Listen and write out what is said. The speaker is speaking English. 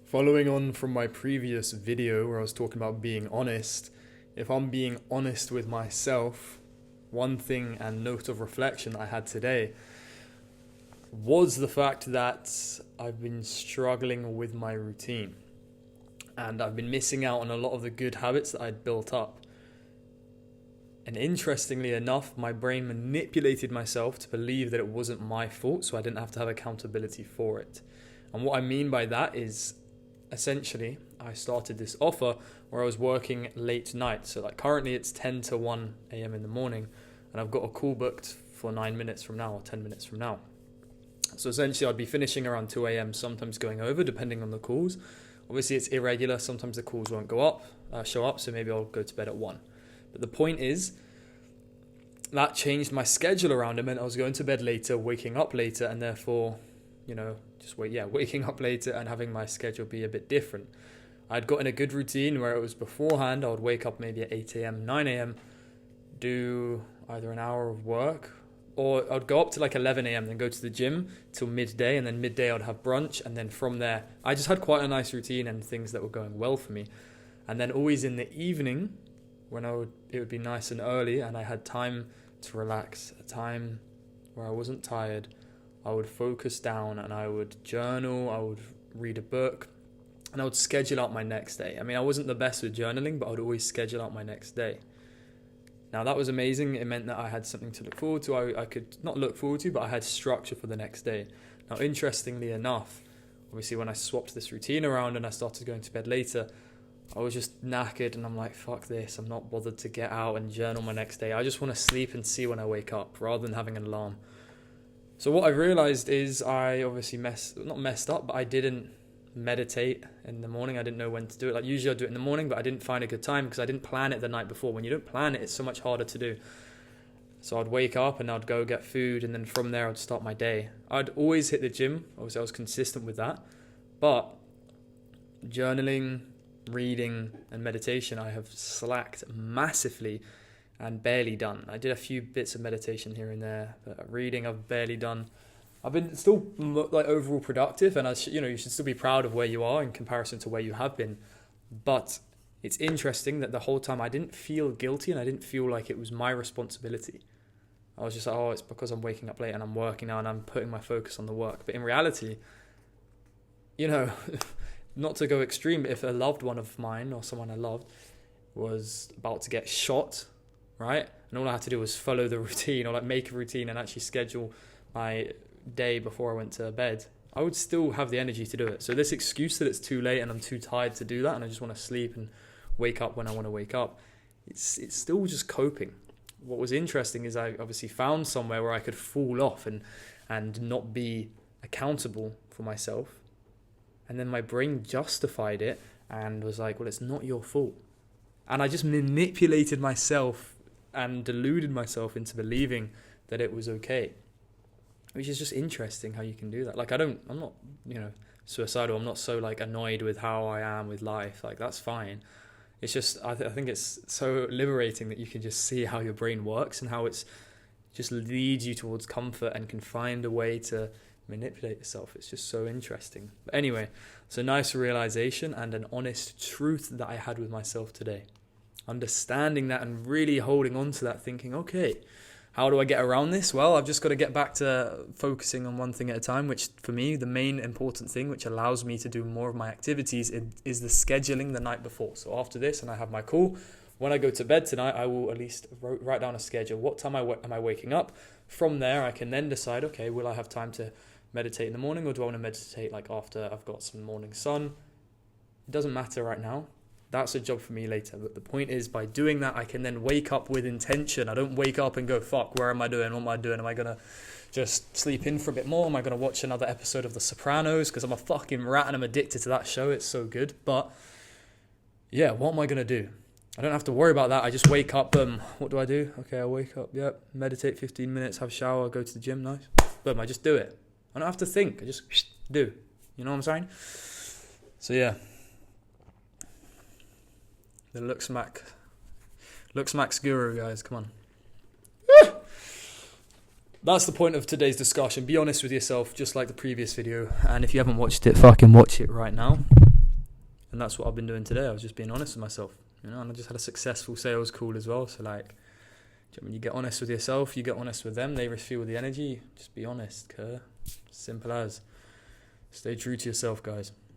Following on from my previous video where I was talking about being honest, if I'm being honest with myself, one thing and note of reflection I had today was the fact that I've been struggling with my routine and I've been missing out on a lot of the good habits that I'd built up. And interestingly enough, my brain manipulated myself to believe that it wasn't my fault, so I didn't have to have accountability for it. And what I mean by that is, essentially, I started this offer where I was working late night. So like currently it's 10 to 1 a.m. in the morning and I've got a call booked for 9 minutes from now or 10 minutes from now. So essentially I'd be finishing around 2 a.m., sometimes going over depending on the calls. Obviously it's irregular. Sometimes the calls won't show up. So maybe I'll go to bed at 1. But the point is that changed my schedule around. It meant I was going to bed later, waking up later, and therefore, waking up later and having my schedule be a bit different. I'd gotten a good routine where it was beforehand, I would wake up maybe at 8 a.m., 9 a.m., do either an hour of work, or I'd go up to like 11 a.m., then go to the gym till midday, and then midday I'd have brunch, and then from there, I just had quite a nice routine and things that were going well for me. And then always in the evening, when it would be nice and early, and I had time to relax, a time where I wasn't tired, I would focus down and I would journal, I would read a book, and I would schedule out my next day. I mean, I wasn't the best with journaling, but I would always schedule out my next day. Now, that was amazing. It meant that I had something to look forward to. I could not look forward to, but I had structure for the next day. Now, interestingly enough, obviously when I swapped this routine around and I started going to bed later, I was just knackered and I'm like, fuck this. I'm not bothered to get out and journal my next day. I just want to sleep and see when I wake up rather than having an alarm. So what I realized is I obviously not messed up, but I didn't meditate in the morning. I didn't know when to do it. Like usually I'd do it in the morning, but I didn't find a good time because I didn't plan it the night before. When you don't plan it, it's so much harder to do. So I'd wake up and I'd go get food, and then from there I'd start my day. I'd always hit the gym. Obviously I was consistent with that. But journaling, reading and meditation, I have slacked massively and barely done. I did a few bits of meditation here and there, but reading I've barely done. I've been still like overall productive, and you should still be proud of where you are in comparison to where you have been. But it's interesting that the whole time I didn't feel guilty and I didn't feel like it was my responsibility. I was just like, oh, it's because I'm waking up late and I'm working now and I'm putting my focus on the work. But in reality, not to go extreme, but if a loved one of mine or someone I loved was about to get shot, right? And all I had to do was follow the routine or like make a routine and actually schedule my day before I went to bed, I would still have the energy to do it. So this excuse that it's too late and I'm too tired to do that and I just want to sleep and wake up when I want to wake up, it's still just coping. What was interesting is I obviously found somewhere where I could fall off and not be accountable for myself. And then my brain justified it and was like, well, it's not your fault. And I just manipulated myself and deluded myself into believing that it was okay. Which is just interesting how you can do that. Like I'm not, suicidal. I'm not so like annoyed with how I am with life. Like that's fine. It's just, I think it's so liberating that you can just see how your brain works and how it's just leads you towards comfort and can find a way to manipulate yourself. It's just so interesting. But anyway, it's a nice realization and an honest truth that I had with myself today. Understanding that and really holding on to that, thinking, okay, how do I get around this? Well, I've just got to get back to focusing on one thing at a time, which for me, the main important thing, which allows me to do more of my activities is the scheduling the night before. So after this, and I have my call, when I go to bed tonight, I will at least write down a schedule. What time am I waking up? From there, I can then decide, okay, will I have time to meditate in the morning, or do I want to meditate like after I've got some morning sun? It doesn't matter right now. That's a job for me later. But the point is, by doing that, I can then wake up with intention. I don't wake up and go, fuck, where am I doing? What am I doing? Am I going to just sleep in for a bit more? Am I going to watch another episode of The Sopranos? Because I'm a fucking rat and I'm addicted to that show. It's so good. But yeah, what am I going to do? I don't have to worry about that. I just wake up. What do I do? Okay, I wake up. Yep. Meditate 15 minutes, have a shower, go to the gym. Nice. Boom, I just do it. I don't have to think. I just do. You know what I'm saying? So yeah. The Looks Max guru, guys. Come on. That's the point of today's discussion. Be honest with yourself, just like the previous video. And if you haven't watched it, fucking watch it right now. And that's what I've been doing today. I was just being honest with myself, and I just had a successful sales call as well. So like, when you get honest with yourself, you get honest with them, they feel the energy. Just be honest, Kerr. Simple as. Stay true to yourself, guys.